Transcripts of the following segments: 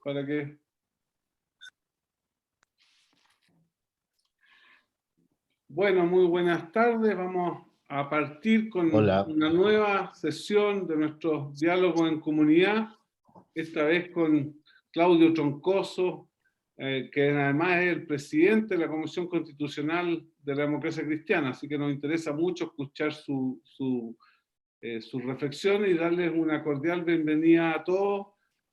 para que... Bueno, muy buenas tardes. Vamos a partir con una nueva sesión de nuestro diálogo en comunidad, esta vez con Claudio Troncoso, que además es el presidente de la Comisión Constitucional de la Democracia Cristiana, así que nos interesa mucho escuchar sus reflexiones y darles una cordial bienvenida a todos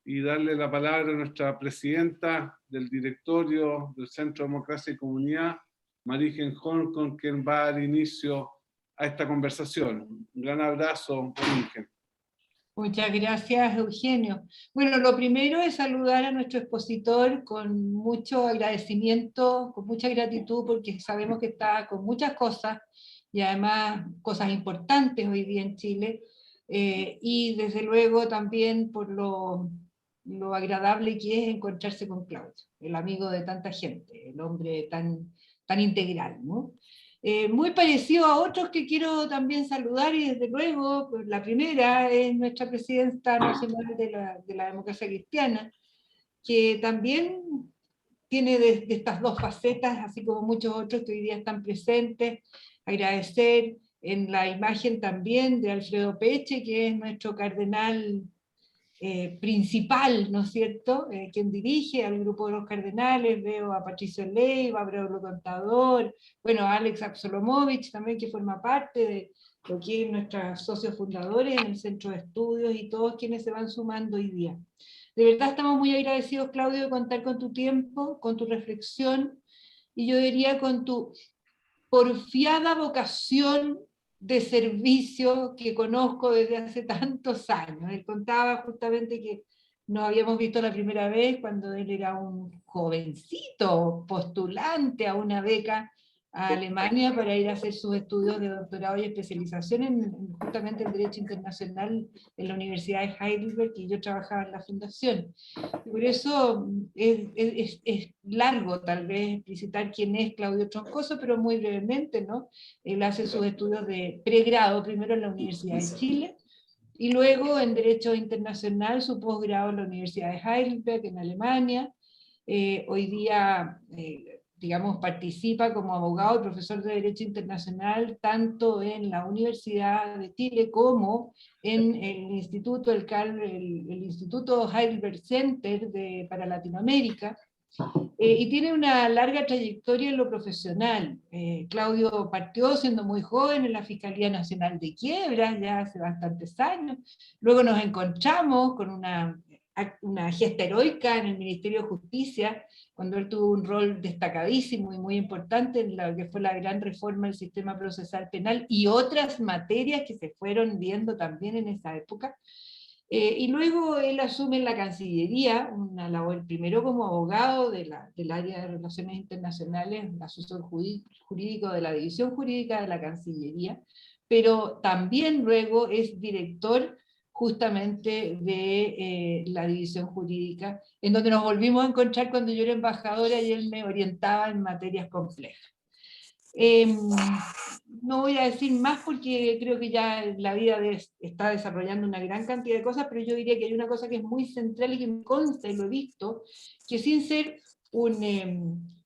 y darle la palabra a nuestra presidenta del directorio del Centro de Democracia y Comunidad, Marigen Horn, con quien va a dar inicio a esta conversación. Un gran abrazo, Marigen. Muchas gracias, Eugenio. Bueno, lo primero es saludar a nuestro expositor con mucho agradecimiento, con mucha gratitud, porque sabemos que está con muchas cosas, y además cosas importantes hoy día en Chile, y desde luego también por lo agradable que es encontrarse con Claudio, el amigo de tanta gente, el hombre tan integral, ¿no? Muy parecido a otros que quiero también saludar, y desde luego la primera es nuestra presidenta nacional de la Democracia Cristiana, que también tiene de estas dos facetas, así como muchos otros que hoy día están presentes. Agradecer en la imagen también de Alfredo Peche, que es nuestro cardenal principal, ¿no es cierto?, quien dirige al grupo de los cardenales. Veo a Patricio Leiva, a Braulio Contador, bueno, a Alex Absolomovich también, que forma parte de lo que es nuestros socios fundadores en el Centro de Estudios, y todos quienes se van sumando hoy día. De verdad estamos muy agradecidos, Claudio, de contar con tu tiempo, con tu reflexión, y yo diría con tu porfiada vocación de servicio que conozco desde hace tantos años. Él contaba justamente que nos habíamos visto la primera vez cuando él era un jovencito postulante a una beca a Alemania para ir a hacer sus estudios de doctorado y especialización justamente en Derecho Internacional en la Universidad de Heidelberg, y yo trabajaba en la fundación. Por eso es largo tal vez explicitar quién es Claudio Troncoso, pero muy brevemente, ¿no? Él hace sus estudios de pregrado primero en la Universidad de Chile, y luego en Derecho Internacional su posgrado en la Universidad de Heidelberg, en Alemania. Hoy día, digamos, participa como abogado y profesor de Derecho Internacional tanto en la Universidad de Chile como en el Instituto, el Instituto Heidelberg Center para Latinoamérica. Y tiene una larga trayectoria en lo profesional. Claudio partió siendo muy joven en la Fiscalía Nacional de Quiebras, ya hace bastantes años. Luego nos encontramos con una gesta heroica en el Ministerio de Justicia, cuando él tuvo un rol destacadísimo y muy importante en lo que fue la gran reforma del sistema procesal penal y otras materias que se fueron viendo también en esa época. Y luego él asume en la Cancillería una labor primero como abogado del área de Relaciones Internacionales, asesor jurídico de la División Jurídica de la Cancillería, pero también luego es director justamente de la División Jurídica, en donde nos volvimos a encontrar cuando yo era embajadora y él me orientaba en materias complejas. No voy a decir más porque creo que ya la vida está desarrollando una gran cantidad de cosas, pero yo diría que hay una cosa que es muy central y que me consta y lo he visto, que sin ser un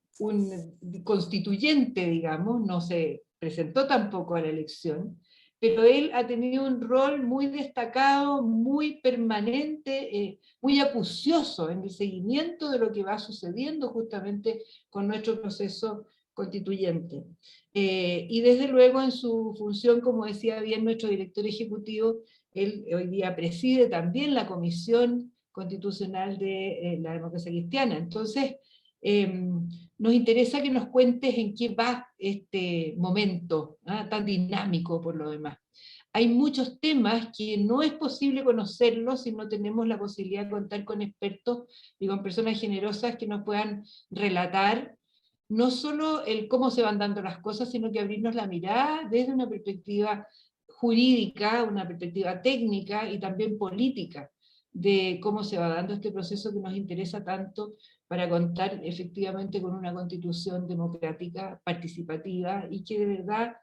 constituyente, digamos, no se presentó tampoco a la elección, pero él ha tenido un rol muy destacado, muy permanente, muy acucioso en el seguimiento de lo que va sucediendo justamente con nuestro proceso constituyente. Y desde luego en su función, como decía bien nuestro director ejecutivo, él hoy día preside también la Comisión Constitucional de la Democracia Cristiana. Entonces, nos interesa que nos cuentes en qué va este momento tan dinámico por lo demás. Hay muchos temas que no es posible conocerlos si no tenemos la posibilidad de contar con expertos y con personas generosas que nos puedan relatar no solo el cómo se van dando las cosas, sino que abrirnos la mirada desde una perspectiva jurídica, una perspectiva técnica y también política, de cómo se va dando este proceso que nos interesa tanto para contar efectivamente con una constitución democrática, participativa, y que de verdad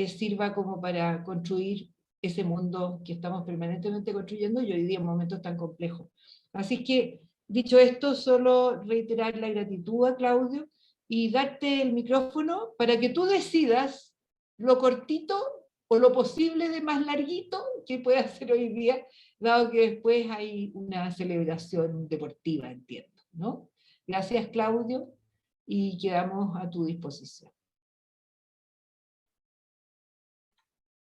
sirva como para construir ese mundo que estamos permanentemente construyendo y hoy día en momentos tan complejos. Así que Dicho esto, solo reiterar la gratitud a Claudio y darte el micrófono para que tú decidas lo cortito o lo posible de más larguito que pueda hacer hoy día, dado que después hay una celebración deportiva, entiendo, ¿no? Gracias, Claudio, y quedamos a tu disposición.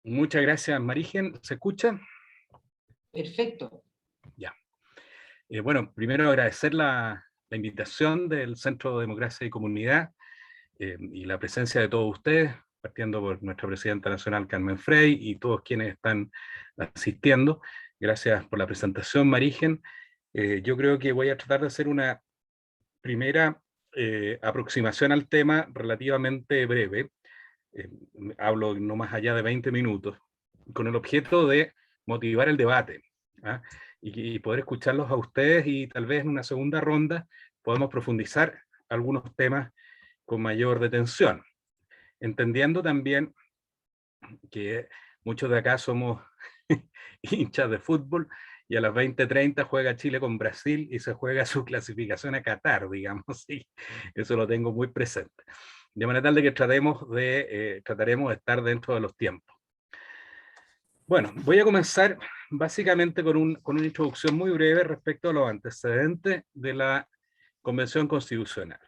Muchas gracias, Marigen. ¿Se escucha? Perfecto. Ya. Bueno, primero agradecer la invitación del Centro de Democracia y Comunidad y la presencia de todos ustedes, partiendo por nuestra presidenta nacional, Carmen Frey, y todos quienes están asistiendo. Gracias por la presentación, Marigen. Yo creo que voy a tratar de hacer una primera aproximación al tema relativamente breve. Hablo no más allá de 20 minutos, con el objeto de motivar el debate, ¿ah? y poder escucharlos a ustedes, y tal vez en una segunda ronda podemos profundizar algunos temas con mayor detención, entendiendo también que muchos de acá somos hinchas de fútbol, y a las 20:30 juega Chile con Brasil y se juega su clasificación a Qatar, digamos, y eso lo tengo muy presente. De manera tal de que trataremos de estar dentro de los tiempos. Bueno, voy a comenzar básicamente con una introducción muy breve respecto a los antecedentes de la Convención Constitucional.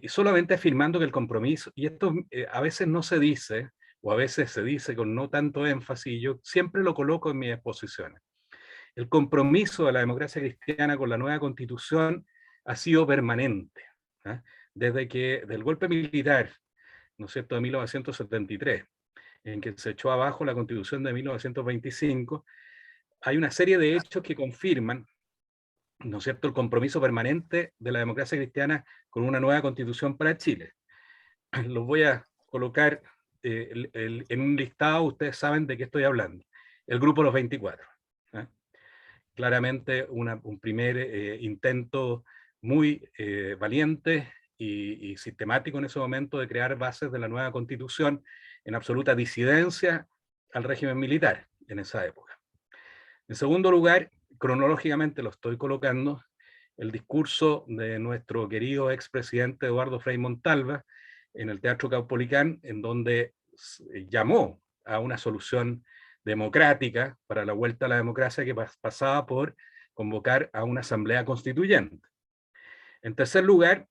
Solamente afirmando que el compromiso, y esto a veces no se dice, o a veces se dice con no tanto énfasis, y yo siempre lo coloco en mis exposiciones. El compromiso de la democracia cristiana con la nueva Constitución ha sido permanente, ¿eh? Desde que del golpe militar, ¿no es cierto?, de 1973, en que se echó abajo la Constitución de 1925, hay una serie de hechos que confirman, ¿no es cierto?, el compromiso permanente de la democracia cristiana con una nueva Constitución para Chile. Los voy a colocar en un listado, ustedes saben de qué estoy hablando. El Grupo Los 24. ¿eh? Claramente un primer intento muy valiente y sistemático en ese momento de crear bases de la nueva Constitución en absoluta disidencia al régimen militar en esa época. En segundo lugar, cronológicamente lo estoy colocando, el discurso de nuestro querido expresidente Eduardo Frei Montalva en el Teatro Caupolicán, en donde llamó a una solución democrática para la vuelta a la democracia que pasaba por convocar a una asamblea constituyente. En tercer lugar,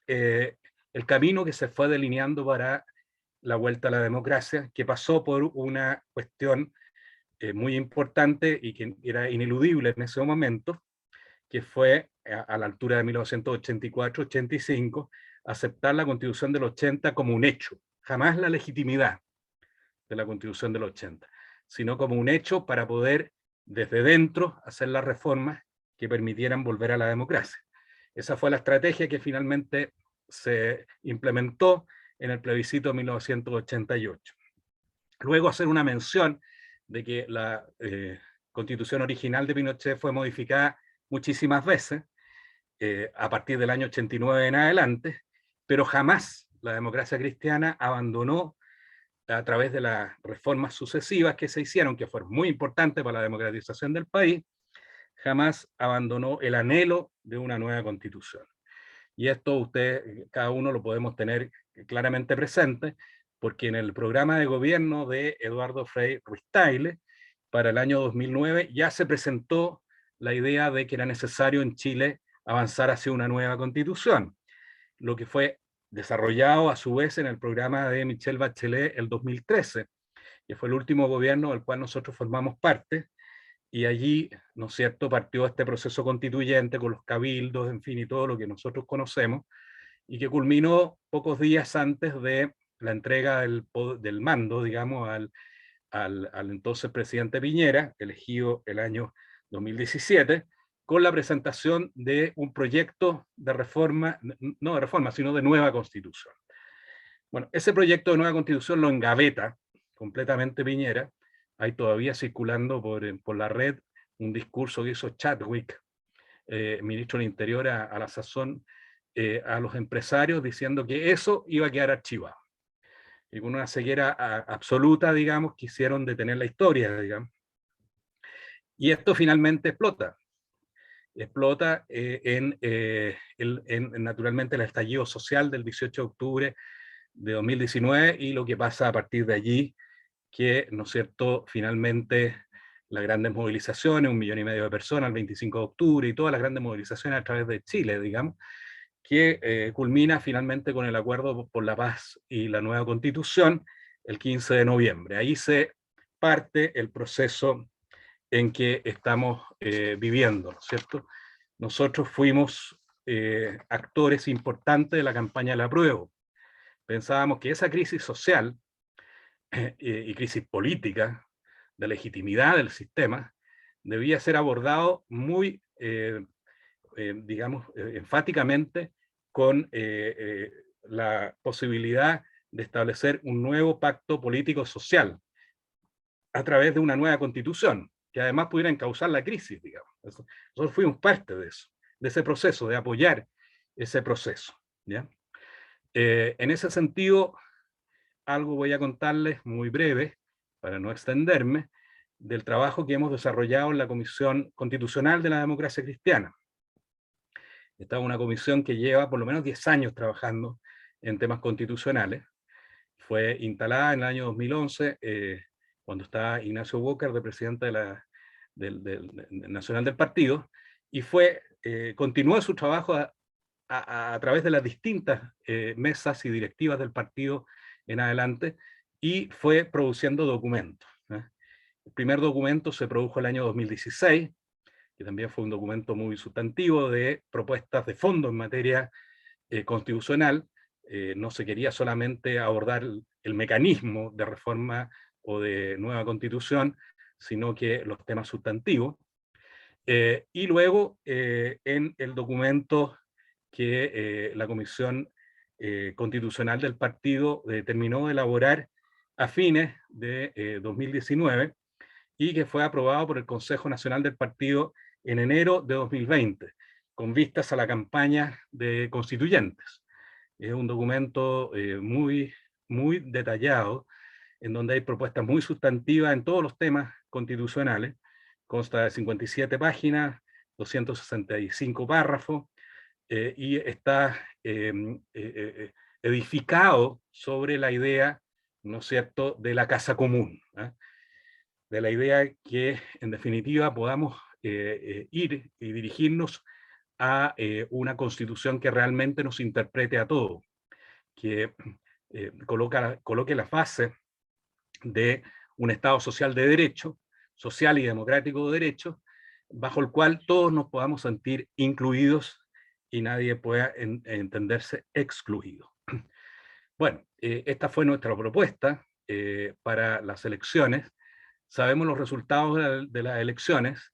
el camino que se fue delineando para la vuelta a la democracia, que pasó por una cuestión muy importante y que era ineludible en ese momento, que fue a la altura de 1984-85, aceptar la Constitución del 80 como un hecho, jamás la legitimidad de la Constitución del 80, sino como un hecho para poder desde dentro hacer las reformas que permitieran volver a la democracia. Esa fue la estrategia que finalmente se implementó en el plebiscito de 1988. Luego hacer una mención de que la Constitución original de Pinochet fue modificada muchísimas veces, a partir del año 89 en adelante, pero jamás la democracia cristiana abandonó, a través de las reformas sucesivas que se hicieron, que fueron muy importantes para la democratización del país, jamás abandonó el anhelo de una nueva constitución. Y esto ustedes, cada uno lo podemos tener claramente presente, porque en el programa de gobierno de Eduardo Frei Ruiz-Tagle, para el año 2009, ya se presentó la idea de que era necesario en Chile avanzar hacia una nueva constitución, lo que fue desarrollado a su vez en el programa de Michelle Bachelet el 2013, que fue el último gobierno del cual nosotros formamos parte, y allí, ¿no es cierto?, partió este proceso constituyente con los cabildos, en fin, y todo lo que nosotros conocemos, y que culminó pocos días antes de la entrega del mando, digamos, al entonces presidente Piñera, elegido el año 2017, con la presentación de un proyecto de reforma, no de reforma, sino de nueva constitución. Bueno, ese proyecto de nueva constitución lo engaveta completamente Piñera. Hay todavía circulando por la red un discurso que hizo Chadwick, ministro del Interior a la sazón, a los empresarios, diciendo que eso iba a quedar archivado. Y con una ceguera absoluta, digamos, quisieron detener la historia, digamos. Y esto finalmente explota. explota naturalmente el estallido social del 18 de octubre de 2019 y lo que pasa a partir de allí, que, ¿no es cierto?, finalmente las grandes movilizaciones, 1,5 millones de personas el 25 de octubre y todas las grandes movilizaciones a través de Chile, digamos, que culmina finalmente con el acuerdo por la paz y la nueva constitución el 15 de noviembre. Ahí se parte el proceso en que estamos viviendo, ¿no es cierto? Nosotros fuimos actores importantes de la campaña del apruebo. Pensábamos que esa crisis social y crisis política, de legitimidad del sistema, debía ser abordado muy, digamos, enfáticamente con la posibilidad de establecer un nuevo pacto político-social a través de una nueva constitución, que además pudiera encauzar la crisis, digamos. Nosotros fuimos parte de eso, de ese proceso, de apoyar ese proceso, ¿ya? En ese sentido, algo voy a contarles muy breve, para no extenderme, del trabajo que hemos desarrollado en la Comisión Constitucional de la Democracia Cristiana. Esta es una comisión que lleva por lo menos 10 años trabajando en temas constitucionales. Fue instalada en el año 2011, cuando estaba Ignacio Walker, de presidente del nacional del partido, y continuó su trabajo a través de las distintas mesas y directivas del partido en adelante, y fue produciendo documentos. El primer documento se produjo el año 2016, que también fue un documento muy sustantivo de propuestas de fondo en materia constitucional. No se quería solamente abordar el mecanismo de reforma o de nueva constitución, sino que los temas sustantivos. Y luego, en el documento que la Comisión Constitucional del partido terminó de elaborar a fines de 2019 y que fue aprobado por el Consejo Nacional del Partido en enero de 2020, con vistas a la campaña de constituyentes. Es un documento muy detallado, en donde hay propuestas muy sustantivas en todos los temas constitucionales. Consta de 57 páginas, 265 párrafos, y está edificado sobre la idea, ¿no es cierto?, de la casa común, ¿eh? De la idea que, en definitiva, podamos ir y dirigirnos a una constitución que realmente nos interprete a todos, que coloque la base de un Estado social de derecho, social y democrático de derecho, bajo el cual todos nos podamos sentir incluidos y nadie pueda entenderse excluido. Bueno, esta fue nuestra propuesta para las elecciones. Sabemos los resultados de las elecciones,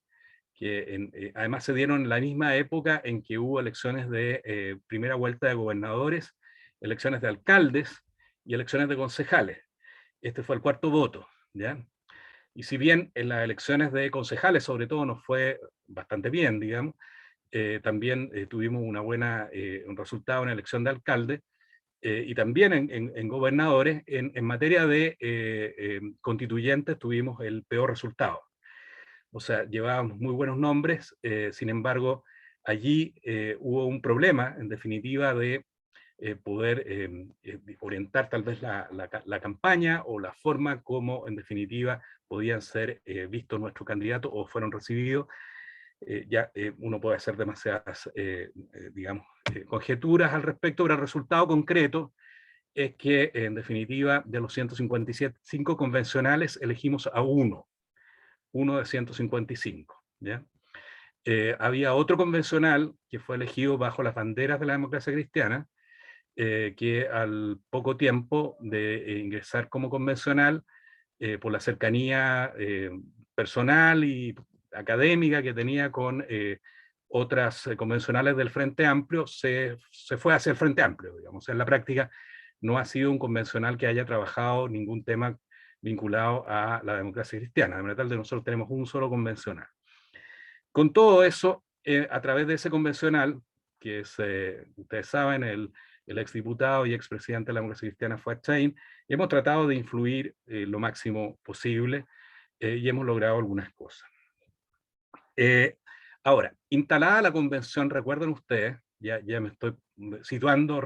que además se dieron en la misma época en que hubo elecciones de primera vuelta de gobernadores, elecciones de alcaldes y elecciones de concejales. Este fue el cuarto voto, ¿ya? Y si bien en las elecciones de concejales, sobre todo, nos fue bastante bien, digamos, también tuvimos un resultado en la elección de alcalde, y también en gobernadores, en materia de constituyentes tuvimos el peor resultado. O sea, llevábamos muy buenos nombres, sin embargo, allí hubo un problema, en definitiva, de poder orientar tal vez la campaña o la forma como, en definitiva, podían ser vistos nuestros candidatos o fueron recibidos. Uno puede hacer demasiadas, digamos, conjeturas al respecto, pero el resultado concreto es que, en definitiva, de los 155 convencionales, elegimos a uno de 155, ¿ya? Había otro convencional que fue elegido bajo las banderas de la democracia cristiana, que al poco tiempo de ingresar como convencional, por la cercanía personal y académica que tenía con otras convencionales del Frente Amplio, se fue hacia el Frente Amplio, digamos. En la práctica no ha sido un convencional que haya trabajado ningún tema vinculado a la democracia cristiana, de manera tal de nosotros tenemos un solo convencional. Con todo eso, a través de ese convencional, que es, ustedes saben, el exdiputado y expresidente de la democracia cristiana fue Chain, hemos tratado de influir lo máximo posible y hemos logrado algunas cosas. Ahora, instalada la convención, recuerden ustedes, ya me estoy situando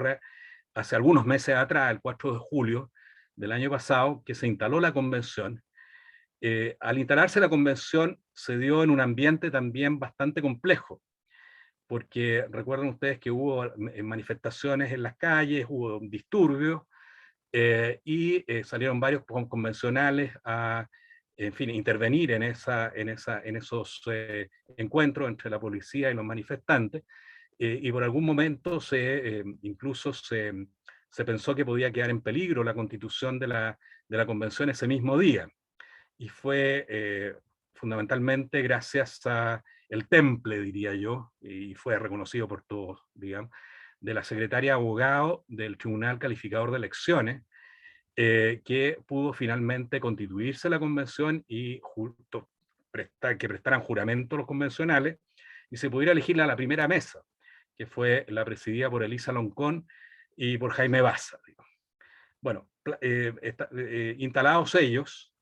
hace algunos meses atrás, el 4 de julio del año pasado, que se instaló la convención. Al instalarse la convención se dio en un ambiente también bastante complejo, porque recuerden ustedes que hubo manifestaciones en las calles, hubo disturbios, y salieron varios convencionales a, en fin, intervenir en esos encuentros entre la policía y los manifestantes, y por algún momento incluso se pensó que podía quedar en peligro la constitución de la convención ese mismo día. Y fue fundamentalmente gracias a el temple, diría yo, y fue reconocido por todos, digamos, de la secretaria abogado del Tribunal Calificador de Elecciones, que pudo finalmente constituirse la convención y que prestaran juramento los convencionales y se pudiera elegir a la primera mesa, que fue la presidida por Elisa Loncón y por Jaime Baza. Bueno, instalados ellos,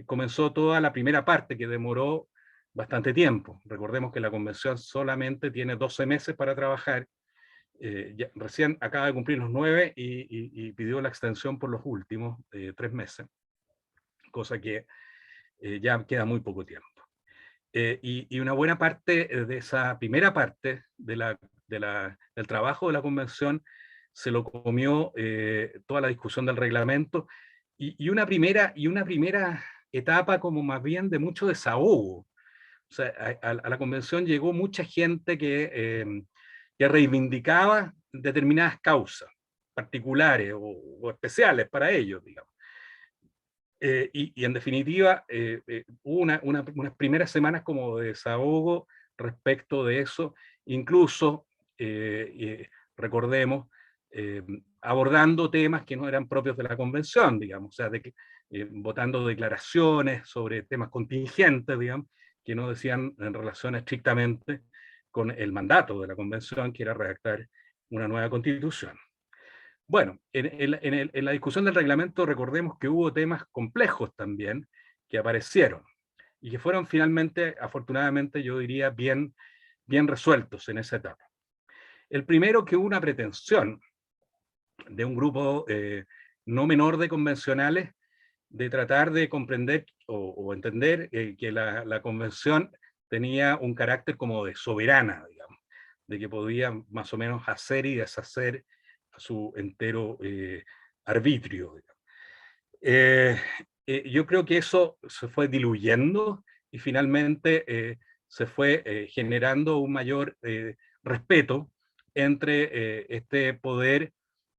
comenzó toda la primera parte que demoró bastante tiempo. Recordemos que la convención solamente tiene 12 meses para trabajar. Recién acaba de cumplir los 9 y pidió la extensión por los últimos 3 meses, cosa que ya queda muy poco tiempo. Y una buena parte de esa primera parte del trabajo de la convención se lo comió toda la discusión del reglamento y una primera etapa como más bien de mucho desahogo. O sea, a la convención llegó mucha gente que reivindicaba determinadas causas particulares o especiales para ellos, digamos. Y en definitiva, hubo unas primeras semanas como de desahogo respecto de eso, incluso, recordemos, abordando temas que no eran propios de la convención, digamos, o sea, votando declaraciones sobre temas contingentes, digamos, que no decían en relación estrictamente con el mandato de la convención, que era redactar una nueva constitución. Bueno, en la discusión del reglamento recordemos que hubo temas complejos también que aparecieron y que fueron finalmente, afortunadamente, yo diría, bien resueltos en esa etapa. El primero, que hubo una pretensión de un grupo no menor de convencionales de tratar de comprender o entender que la convención tenía un carácter como de soberana, digamos, de que podía más o menos hacer y deshacer a su entero arbitrio. Yo creo que eso se fue diluyendo y finalmente se fue generando un mayor respeto entre este poder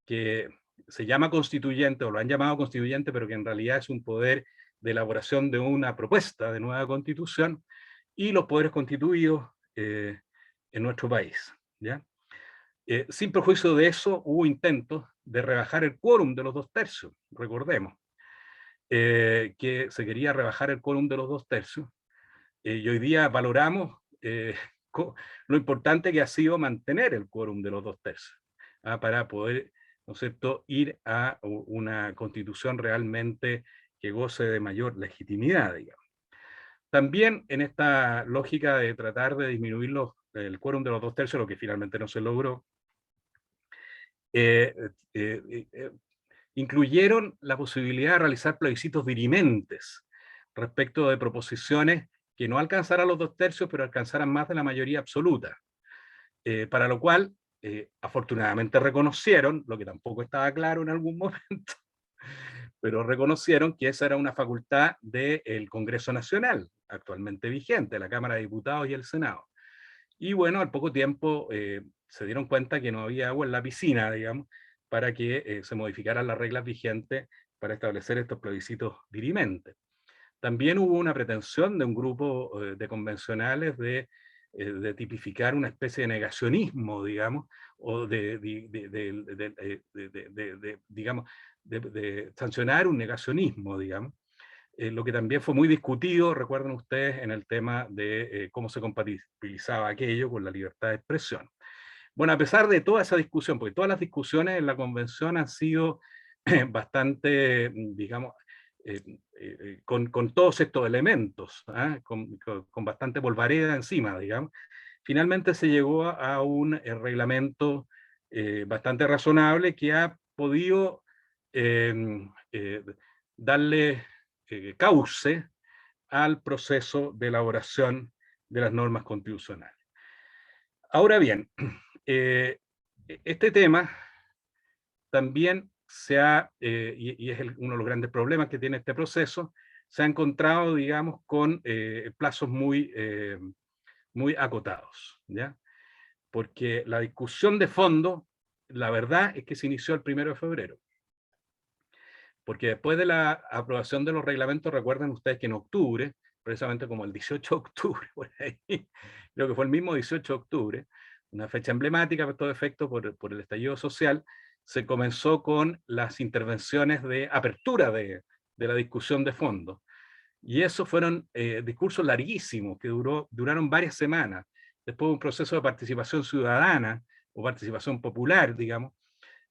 que se llama constituyente, o lo han llamado constituyente, pero que en realidad es un poder de elaboración de una propuesta de nueva constitución, y los poderes constituidos en nuestro país, ¿ya? Sin perjuicio de eso, hubo intentos de rebajar el quórum de los 2/3, recordemos, que se quería rebajar el quórum de los 2/3, y hoy día valoramos lo importante que ha sido mantener el quórum de los 2/3, para poder, ¿no es cierto?, ir a una constitución realmente que goce de mayor legitimidad, digamos. También en esta lógica de tratar de disminuir el quórum de los 2/3, lo que finalmente no se logró, incluyeron la posibilidad de realizar plebiscitos dirimentes respecto de proposiciones que no alcanzaran los 2/3, pero alcanzaran más de la mayoría absoluta, para lo cual afortunadamente reconocieron, lo que tampoco estaba claro en algún momento, pero reconocieron que esa era una facultad del Congreso Nacional, actualmente vigente, la Cámara de Diputados y el Senado. Y bueno, al poco tiempo se dieron cuenta que no había agua en la piscina, digamos, para que se modificaran las reglas vigentes para establecer estos plebiscitos dirimentes. También hubo una pretensión de un grupo de convencionales de tipificar una especie de negacionismo, digamos, o digamos, de sancionar un negacionismo, digamos, lo que también fue muy discutido, recuerden ustedes, en el tema de cómo se compatibilizaba aquello con la libertad de expresión. Bueno, a pesar de toda esa discusión, porque todas las discusiones en la convención han sido bastante, digamos, con todos estos elementos, con bastante polvareda encima, digamos, finalmente se llegó a un reglamento bastante razonable que ha podido darle cauce al proceso de elaboración de las normas constitucionales. Ahora bien, este tema también se ha, y es uno de los grandes problemas que tiene este proceso, se ha encontrado, digamos, con plazos muy acotados, ¿ya? Porque la discusión de fondo, la verdad es que se inició el 1 de febrero. Porque después de la aprobación de los reglamentos, recuerden ustedes que en octubre, precisamente como el 18 de octubre, por ahí, creo que fue el mismo 18 de octubre, una fecha emblemática por todo efecto por el estallido social, se comenzó con las intervenciones de apertura de la discusión de fondo. Y esos fueron discursos larguísimos que duraron varias semanas, después de un proceso de participación ciudadana o participación popular, digamos.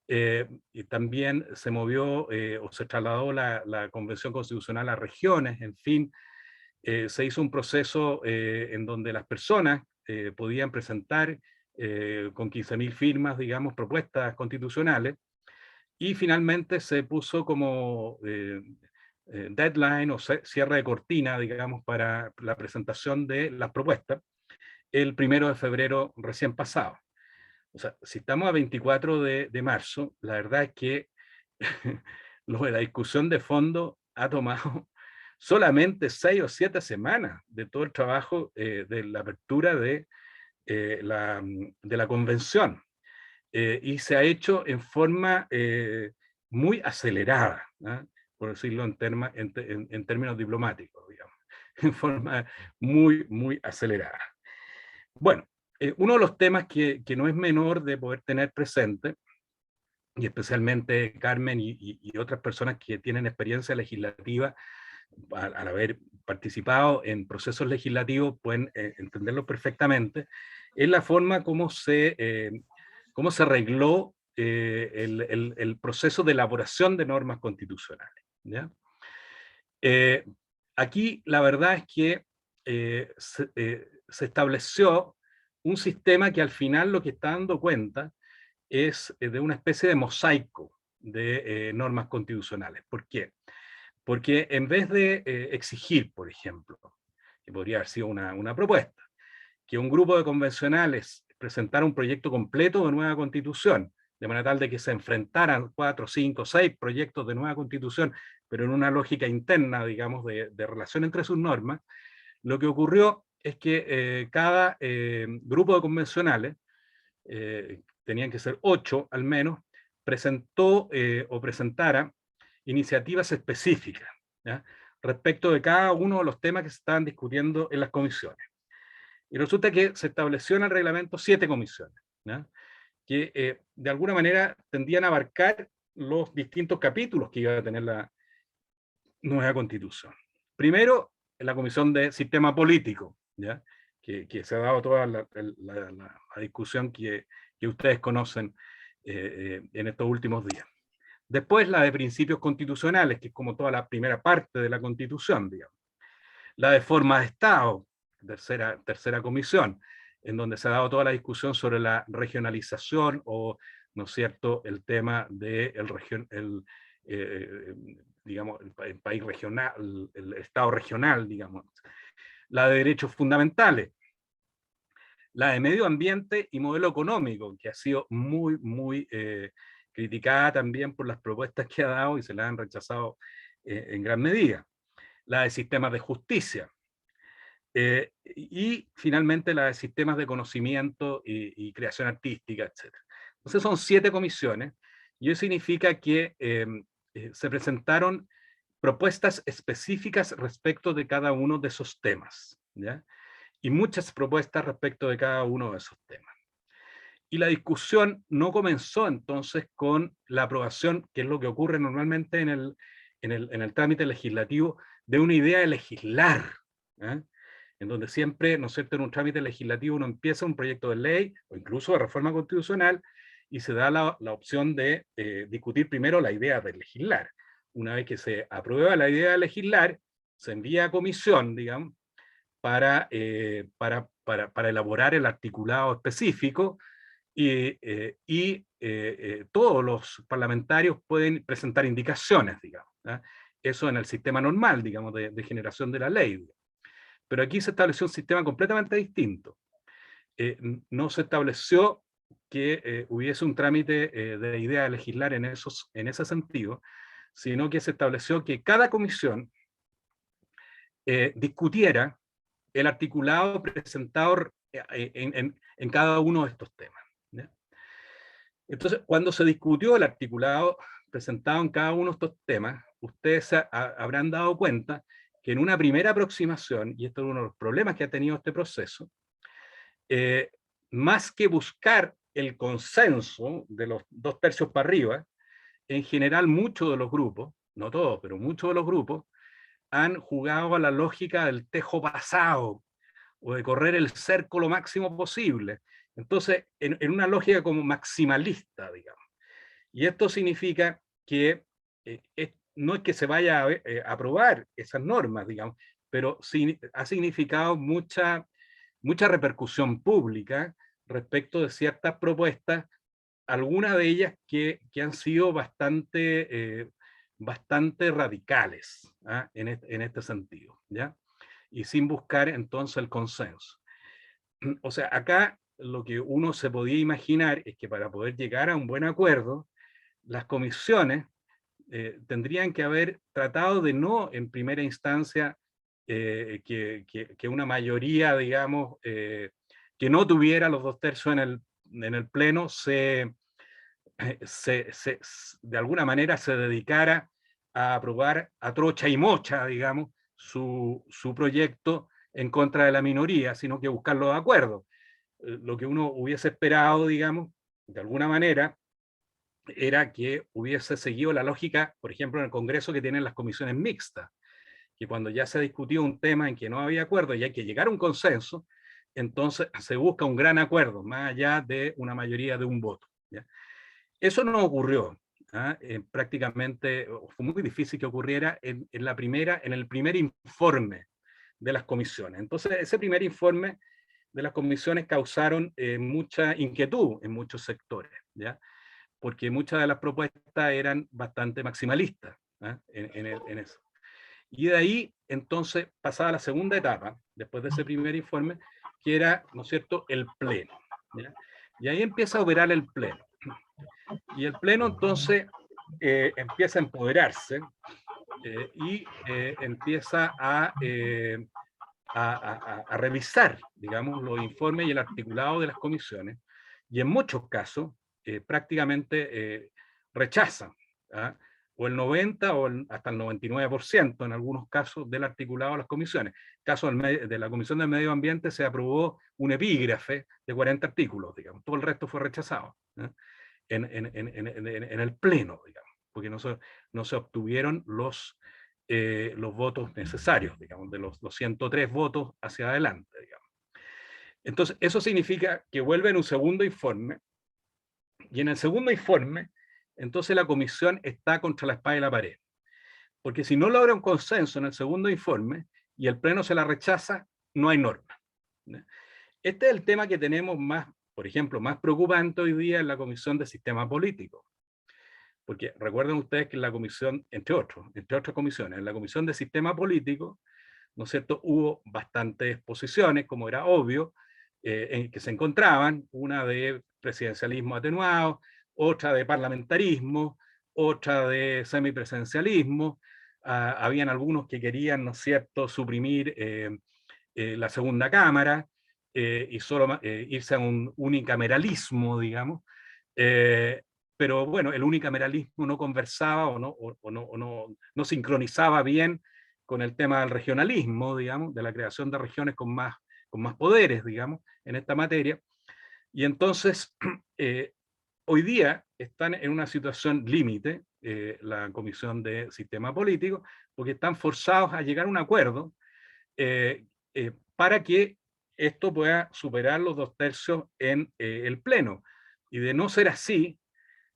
Y también se movió o se trasladó la Convención Constitucional a regiones, en fin, se hizo un proceso en donde las personas podían presentar con 15.000 firmas, digamos, propuestas constitucionales, y finalmente se puso como deadline o cierre de cortina, digamos, para la presentación de las propuestas el 1 de febrero recién pasado. O sea, si estamos a 24 de marzo, la verdad es que la discusión de fondo ha tomado solamente 6 o 7 semanas de todo el trabajo de la apertura de la convención. Y se ha hecho en forma muy acelerada, ¿no? Por decirlo en términos diplomáticos, digamos, en forma muy acelerada. Bueno, uno de los temas que no es menor de poder tener presente, y especialmente Carmen y otras personas que tienen experiencia legislativa, al haber participado en procesos legislativos, pueden entenderlo perfectamente, es la forma como se arregló el proceso de elaboración de normas constitucionales, ¿ya? Aquí la verdad es que se estableció un sistema que al final lo que está dando cuenta es de una especie de mosaico de normas constitucionales. ¿Por qué? Porque en vez de exigir, por ejemplo, que podría haber sido una propuesta, que un grupo de convencionales presentara un proyecto completo de nueva constitución, de manera tal de que se enfrentaran 4, 5, 6 proyectos de nueva constitución, pero en una lógica interna, digamos, de relación entre sus normas, lo que ocurrió es que cada grupo de convencionales, tenían que ser 8 al menos, presentó o presentara iniciativas específicas, ¿ya?, respecto de cada uno de los temas que se estaban discutiendo en las comisiones. Y resulta que se estableció en el reglamento 7 comisiones, ¿ya?, que de alguna manera tendían a abarcar los distintos capítulos que iba a tener la nueva constitución. Primero, en la comisión de sistema político, ¿ya?, que se ha dado toda la discusión que ustedes conocen en estos últimos días. Después la de principios constitucionales, que es como toda la primera parte de la Constitución, digamos. La de forma de Estado, tercera comisión, en donde se ha dado toda la discusión sobre la regionalización o, ¿no es cierto?, el tema del digamos, el país regional, el Estado regional, digamos. La de derechos fundamentales. La de medio ambiente y modelo económico, que ha sido muy criticada también por las propuestas que ha dado y se las han rechazado en gran medida. La de sistemas de justicia. Y finalmente la de sistemas de conocimiento y creación artística, etc. Entonces son 7 comisiones, y eso significa que se presentaron propuestas específicas respecto de cada uno de esos temas, ¿ya?, y muchas propuestas respecto de cada uno de esos temas. Y la discusión no comenzó entonces con la aprobación, que es lo que ocurre normalmente en el trámite legislativo, de una idea de legislar, ¿eh?, en donde siempre, ¿no es cierto?, en un trámite legislativo uno empieza un proyecto de ley o incluso de reforma constitucional y se da la opción de discutir primero la idea de legislar. una vez que se aprueba la idea de legislar, se envía a comisión, digamos, para elaborar el articulado específico, y todos los parlamentarios pueden presentar indicaciones, digamos, ¿eh? Eso en el sistema normal, digamos, de generación de la ley. Pero aquí se estableció un sistema completamente distinto. No se estableció que hubiese un trámite de idea de legislar en ese sentido, sino que se estableció que cada comisión discutiera el articulado presentado en cada uno de estos temas, ¿ya? Entonces, cuando se discutió el articulado presentado en cada uno de estos temas, ustedes habrán dado cuenta que en una primera aproximación, y esto es uno de los problemas que ha tenido este proceso, más que buscar el consenso de los 2/3 para arriba, en general muchos de los grupos, no todos, pero muchos de los grupos, han jugado a la lógica del tejo pasado, o de correr el cerco lo máximo posible. Entonces, en una lógica como maximalista, digamos. Y esto significa que no es que se vaya a aprobar esas normas, digamos, pero sí ha significado mucha repercusión pública respecto de ciertas propuestas, algunas de ellas que han sido bastante radicales, ¿ah? En este sentido, ¿ya? Y sin buscar entonces el consenso. O sea, acá lo que uno se podía imaginar es que para poder llegar a un buen acuerdo, las comisiones tendrían que haber tratado de no en primera instancia que una mayoría, digamos, que no tuviera los 2/3 en el pleno, de alguna manera se dedicara a aprobar a trocha y mocha, digamos, su proyecto en contra de la minoría, sino que buscar los acuerdos. Lo que uno hubiese esperado, digamos, de alguna manera, era que hubiese seguido la lógica, por ejemplo, en el Congreso que tienen las comisiones mixtas, que cuando ya se discutió un tema en que no había acuerdo y hay que llegar a un consenso, entonces se busca un gran acuerdo, más allá de una mayoría de un voto, ¿ya? Eso no ocurrió. ¿Ah? Prácticamente fue muy difícil que ocurriera en el primer informe de las comisiones. Entonces, ese primer informe de las comisiones causaron mucha inquietud en muchos sectores, ¿ya? Porque muchas de las propuestas eran bastante maximalistas, ¿eh? en eso. Y de ahí, entonces, pasaba la segunda etapa, después de ese primer informe, que era, ¿no es cierto?, el pleno, ¿ya? Y ahí empieza a operar el pleno. Y el pleno, entonces, empieza a empoderarse y empieza a revisar, digamos, los informes y el articulado de las comisiones, y en muchos casos prácticamente rechazan, ¿ah? O el 90 o hasta el 99% en algunos casos del articulado de las comisiones. Caso de la Comisión del Medio Ambiente se aprobó un epígrafe de 40 artículos, digamos, todo el resto fue rechazado, ¿eh? En el pleno, digamos, porque no se obtuvieron los votos necesarios, digamos, de los 103 votos hacia adelante, digamos. Entonces, eso significa que vuelve en un segundo informe, y en el segundo informe, entonces la comisión está contra la espada y la pared. Porque si no logra un consenso en el segundo informe, y el pleno se la rechaza, no hay norma. Este es el tema que tenemos más, por ejemplo, más preocupante hoy día en la Comisión de Sistema Político. Porque recuerden ustedes que en la comisión, entre otras comisiones, en la Comisión de Sistema Político, ¿no es cierto?, hubo bastantes posiciones, como era obvio, en que se encontraban, una de presidencialismo atenuado, otra de parlamentarismo, otra de semipresidencialismo. Habían algunos que querían, ¿no es cierto?, suprimir la segunda cámara y solo irse a un unicameralismo, digamos. Pero bueno, el unicameralismo no conversaba no sincronizaba bien con el tema del regionalismo, digamos, de la creación de regiones con más poderes, digamos, en esta materia. Y entonces, hoy día están en una situación límite, la Comisión de Sistema Político, porque están forzados a llegar a un acuerdo para que esto pueda superar los 2/3 en el Pleno. Y de no ser así,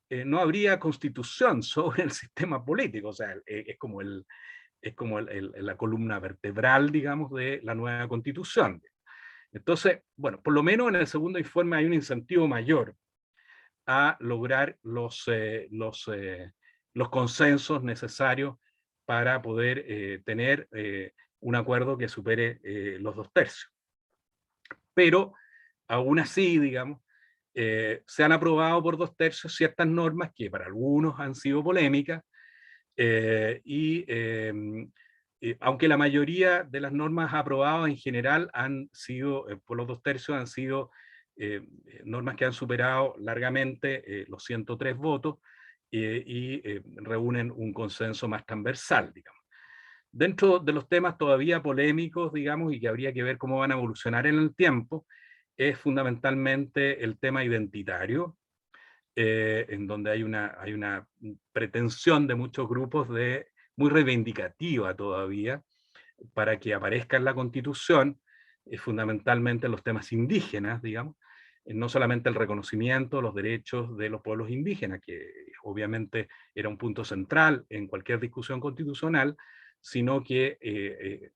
no habría constitución sobre el sistema político, o sea, es como la columna vertebral, digamos, de la nueva constitución. Entonces, bueno, por lo menos en el segundo informe hay un incentivo mayor a lograr los consensos necesarios para poder tener un acuerdo que supere los 2/3. Pero, aún así, digamos, se han aprobado por 2/3 ciertas normas que para algunos han sido polémicas, aunque la mayoría de las normas aprobadas en general han sido, por los 2/3, han sido normas que han superado largamente los 103 votos reúnen un consenso más transversal, digamos. Dentro de los temas todavía polémicos, digamos, y que habría que ver cómo van a evolucionar en el tiempo, es fundamentalmente el tema identitario, en donde hay una pretensión de muchos grupos muy reivindicativa todavía, para que aparezca en la Constitución, fundamentalmente los temas indígenas, digamos, no solamente el reconocimiento de los derechos de los pueblos indígenas, que obviamente era un punto central en cualquier discusión constitucional, sino que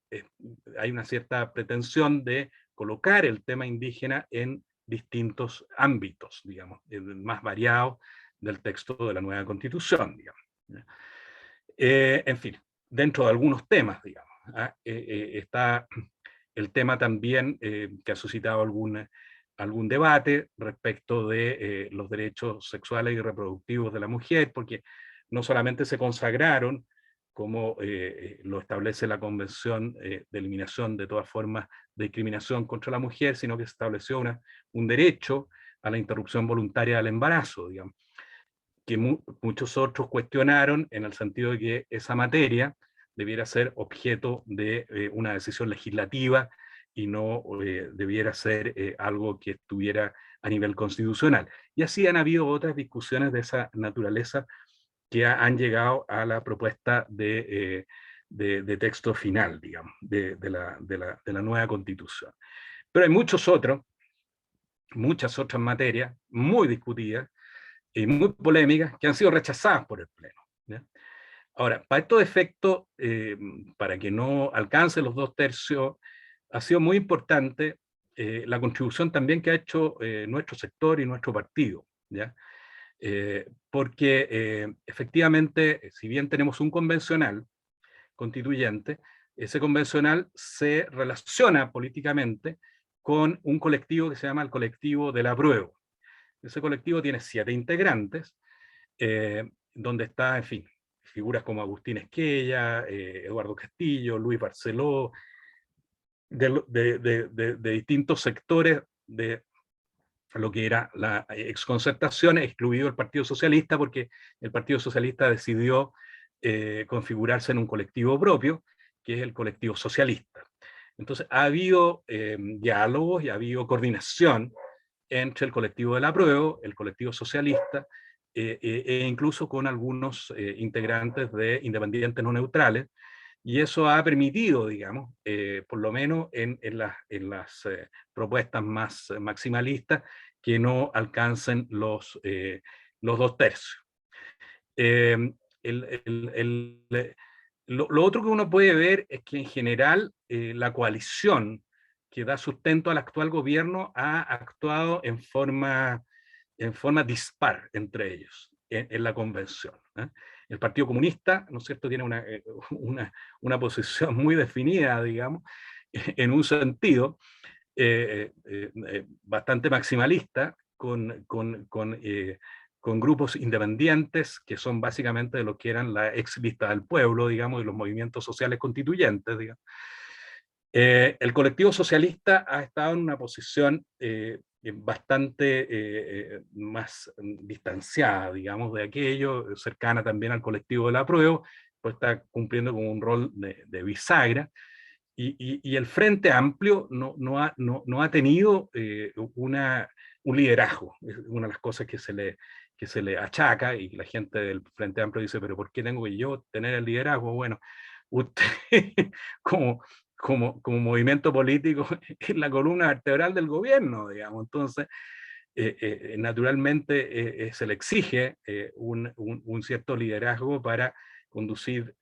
hay una cierta pretensión de colocar el tema indígena en distintos ámbitos, digamos, más variados del texto de la nueva Constitución, digamos. En fin, dentro de algunos temas, digamos, está el tema también que ha suscitado algún debate respecto de los derechos sexuales y reproductivos de la mujer, porque no solamente se consagraron, como lo establece la Convención de Eliminación de todas formas de discriminación contra la mujer, sino que se estableció un derecho a la interrupción voluntaria del embarazo, digamos, que muchos otros cuestionaron en el sentido de que esa materia debiera ser objeto de una decisión legislativa y no debiera ser algo que estuviera a nivel constitucional. Y así han habido otras discusiones de esa naturaleza que han llegado a la propuesta de texto final, digamos, de la nueva Constitución. Pero hay muchas otras materias muy discutidas y muy polémicas que han sido rechazadas por el Pleno, ¿ya? Ahora, para estos efectos, para que no alcance los 2/3, ha sido muy importante la contribución también que ha hecho nuestro sector y nuestro partido, ¿ya? Porque efectivamente, si bien tenemos un convencional constituyente, ese convencional se relaciona políticamente con un colectivo que se llama el colectivo del apruebo. Ese colectivo tiene 7 integrantes, donde está, en fin, figuras como Agustín Esquella, Eduardo Castillo, Luis Barceló, de distintos sectores de lo que era la exconcertación, excluido el Partido Socialista, porque el Partido Socialista decidió configurarse en un colectivo propio, que es el colectivo socialista. Entonces ha habido diálogos y ha habido coordinación entre el colectivo del apruebo, el colectivo socialista, e incluso con algunos integrantes de independientes no neutrales, y eso ha permitido, digamos, por lo menos en las propuestas más maximalistas, que no alcancen los 2/3. Lo otro que uno puede ver es que en general la coalición que da sustento al actual gobierno ha actuado en forma dispar entre ellos en la convención. El Partido Comunista, ¿no es cierto?, tiene una posición muy definida, digamos, en un sentido bastante maximalista, con grupos independientes que son básicamente de lo que eran la ex lista del pueblo, digamos, y los movimientos sociales constituyentes, digamos. El colectivo socialista ha estado en una posición bastante más distanciada, digamos, de aquello, cercana también al colectivo del apruebo, pues está cumpliendo con un rol de bisagra, y el Frente Amplio no ha tenido un liderazgo. Es una de las cosas que se le achaca, y la gente del Frente Amplio dice, pero ¿por qué tengo que yo tener el liderazgo? Bueno, usted como movimiento político es la columna vertebral del gobierno, digamos. Entonces, naturalmente se le exige un cierto liderazgo para conducir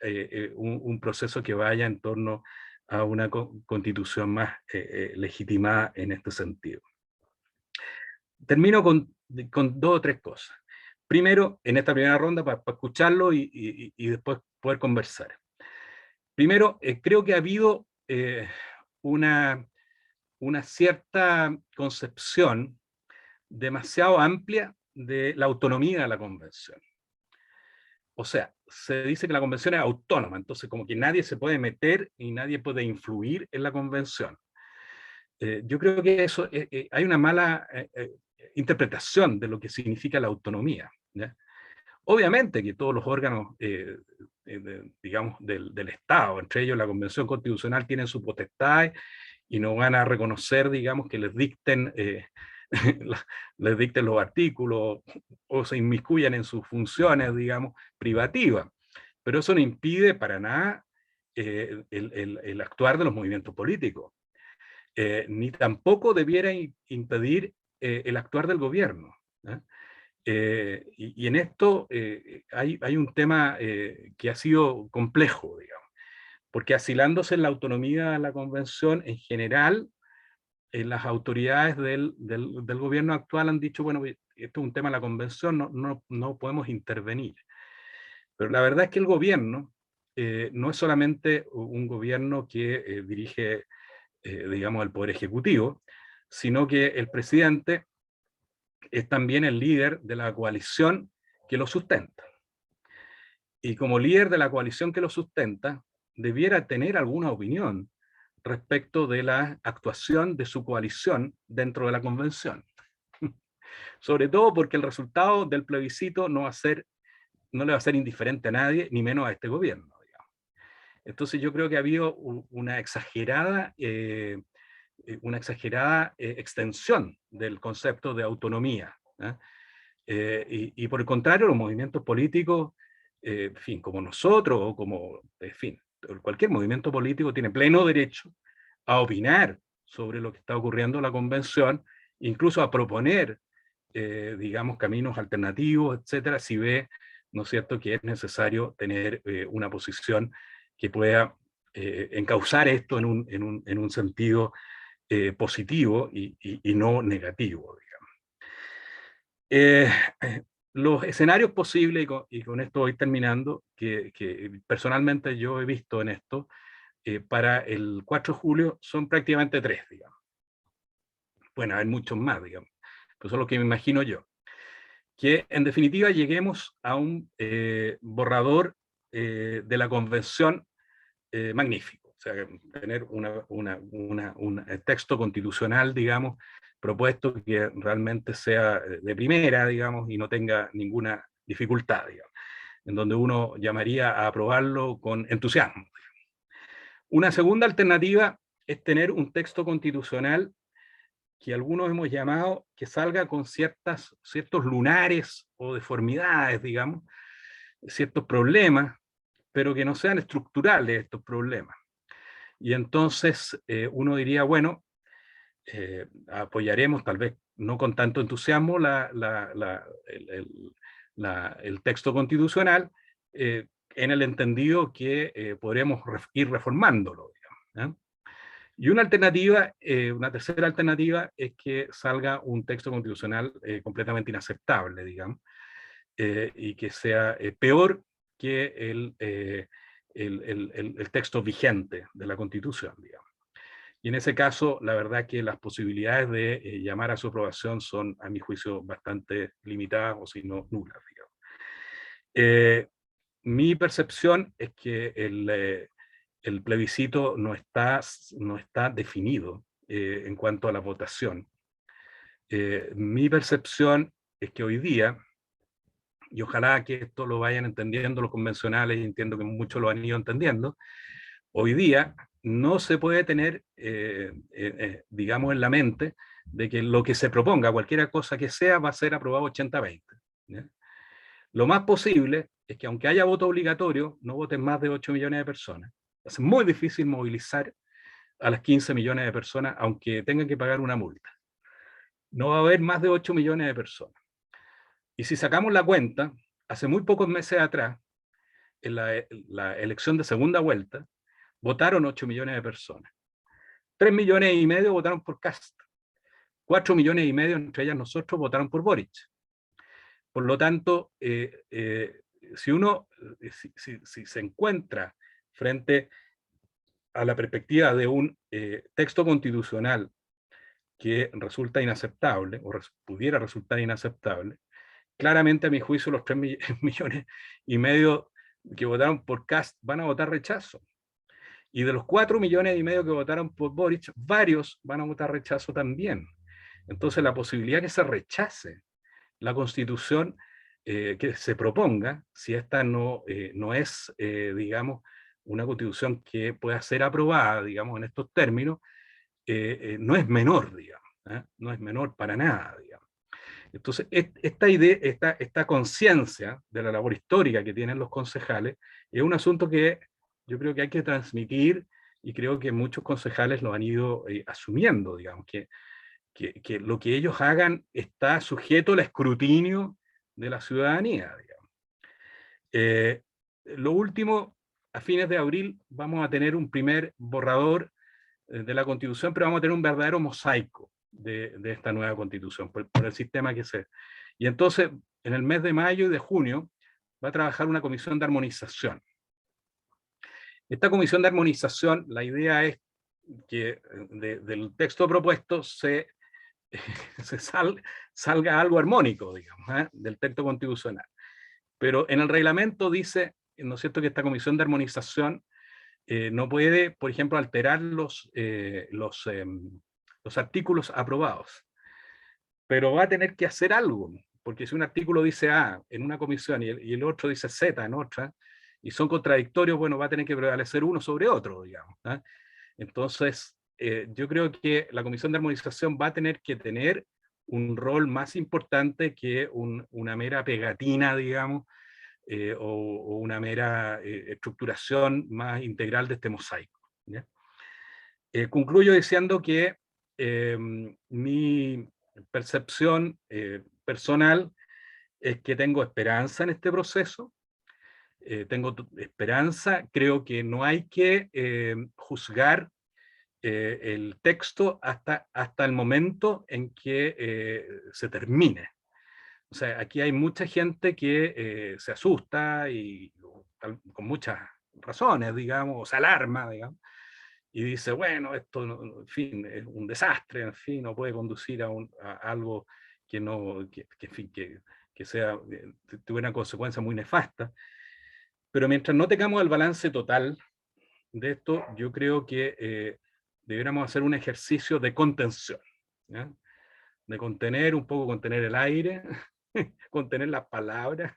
un proceso que vaya en torno a una constitución más legitimada en este sentido. Termino con 2 o 3 cosas. Primero, en esta primera ronda, para escucharlo y después poder conversar. Primero, creo que ha habido una cierta concepción demasiado amplia de la autonomía de la convención. O sea, se dice que la convención es autónoma, entonces como que nadie se puede meter y nadie puede influir en la convención. Yo creo que eso hay una mala interpretación de lo que significa la autonomía, ¿ya? Obviamente que todos los órganos, digamos, del Estado, entre ellos la Convención Constitucional, tienen su potestad y no van a reconocer, digamos, que les dicten los artículos o se inmiscuyan en sus funciones, digamos, privativas. Pero eso no impide para nada el actuar de los movimientos políticos. Ni tampoco debiera impedir el actuar del gobierno, ¿eh? Y en esto hay un tema que ha sido complejo, digamos, porque asilándose en la autonomía de la convención, en general, las autoridades del gobierno actual han dicho, bueno, esto es un tema de la convención, no podemos intervenir. Pero la verdad es que el gobierno no es solamente un gobierno que dirige, digamos, el Poder Ejecutivo, sino que el presidente es también el líder de la coalición que lo sustenta. Y como líder de la coalición que lo sustenta, debiera tener alguna opinión respecto de la actuación de su coalición dentro de la convención. Sobre todo porque el resultado del plebiscito no le va a ser indiferente a nadie, ni menos a este gobierno, digamos. Entonces yo creo que ha habido una exagerada extensión del concepto de autonomía, ¿eh? Y por el contrario, los movimientos políticos, en fin, como nosotros, o como, en fin, cualquier movimiento político tiene pleno derecho a opinar sobre lo que está ocurriendo en la convención, incluso a proponer, digamos, caminos alternativos, etcétera, si ve, ¿no es cierto?, que es necesario tener una posición que pueda encauzar esto en un sentido positivo y no negativo, digamos. Los escenarios posibles, y con esto voy terminando, que personalmente yo he visto en esto, para el 4 de julio son prácticamente 3, digamos. Bueno, hay muchos más, digamos, pero son los que me imagino yo. Que en definitiva lleguemos a un borrador de la convención magnífico. O sea, tener un texto constitucional, digamos, propuesto que realmente sea de primera, digamos, y no tenga ninguna dificultad, digamos, en donde uno llamaría a aprobarlo con entusiasmo. Una segunda alternativa es tener un texto constitucional que algunos hemos llamado que salga con ciertos lunares o deformidades, digamos, ciertos problemas, pero que no sean estructurales estos problemas. Y entonces uno diría, bueno, apoyaremos, tal vez no con tanto entusiasmo, el texto constitucional, en el entendido que podríamos ir reformándolo, digamos, ¿eh? Y una alternativa, una tercera alternativa, es que salga un texto constitucional completamente inaceptable, digamos, y que sea peor que el texto vigente de la Constitución, digamos. Y en ese caso, la verdad que las posibilidades de llamar a su aprobación son, a mi juicio, bastante limitadas, o si no, nulas, digamos. Mi percepción es que el plebiscito no está definido en cuanto a la votación. Mi percepción es que hoy día, y ojalá que esto lo vayan entendiendo los convencionales, y entiendo que muchos lo han ido entendiendo, hoy día no se puede tener, digamos, en la mente de que lo que se proponga, cualquier cosa que sea, va a ser aprobado 80-20. Lo más posible es que aunque haya voto obligatorio, no voten más de 8 millones de personas. Es muy difícil movilizar a las 15 millones de personas, aunque tengan que pagar una multa. no va a haber más de 8 millones de personas. Y si sacamos la cuenta, hace muy pocos meses atrás, en la elección de segunda vuelta, votaron 8 millones de personas. 3 millones y medio votaron por Kast. 4 millones y medio, entre ellas nosotros, votaron por Boric. Por lo tanto, si uno si se encuentra frente a la perspectiva de un texto constitucional que resulta inaceptable, o pudiera resultar inaceptable, claramente a mi juicio los 3 millones y medio que votaron por Kast van a votar rechazo. Y de los 4 millones y medio que votaron por Boric, varios van a votar rechazo también. Entonces la posibilidad que se rechace la Constitución que se proponga, si esta no es, digamos, una Constitución que pueda ser aprobada, digamos, en estos términos, no es menor, digamos, no es menor para nada, digamos. Entonces, esta idea, esta conciencia de la labor histórica que tienen los concejales, es un asunto que yo creo que hay que transmitir, y creo que muchos concejales lo han ido asumiendo, digamos, que lo que ellos hagan está sujeto al escrutinio de la ciudadanía, digamos. Lo último, a fines de abril vamos a tener un primer borrador de la Constitución, pero vamos a tener un verdadero mosaico de esta nueva Constitución, por el sistema que se... Y entonces, en el mes de mayo y de junio, va a trabajar una comisión de armonización. Esta comisión de armonización, la idea es que del texto propuesto salga algo armónico, digamos, del texto constitucional. Pero en el reglamento dice, ¿no es cierto?, que esta comisión de armonización no puede, por ejemplo, alterar los artículos aprobados. Pero va a tener que hacer algo, porque si un artículo dice A en una comisión y el otro dice Z en otra, y son contradictorios, bueno, va a tener que prevalecer uno sobre otro, digamos. Entonces, yo creo que la Comisión de Armonización va a tener que tener un rol más importante que una mera pegatina, digamos, o una mera estructuración más integral de este mosaico. Concluyo diciendo que mi percepción personal es que tengo esperanza en este proceso. Tengo esperanza, creo que no hay que juzgar el texto hasta el momento en que se termine. O sea, aquí hay mucha gente que se asusta y con muchas razones, digamos, o se alarma, digamos, y dice, bueno, esto, en fin, es un desastre, en fin, no puede conducir a algo que no, en fin, que sea, tuviera consecuencias muy nefastas. Pero mientras no tengamos el balance total de esto, yo creo que deberíamos hacer un ejercicio de contención, ¿ya? De contener un poco, contener el aire, contener las palabras,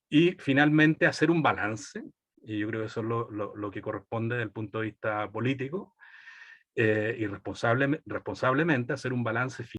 y finalmente hacer un balance, y yo creo que eso es lo que corresponde desde el punto de vista político, y responsablemente hacer un balance final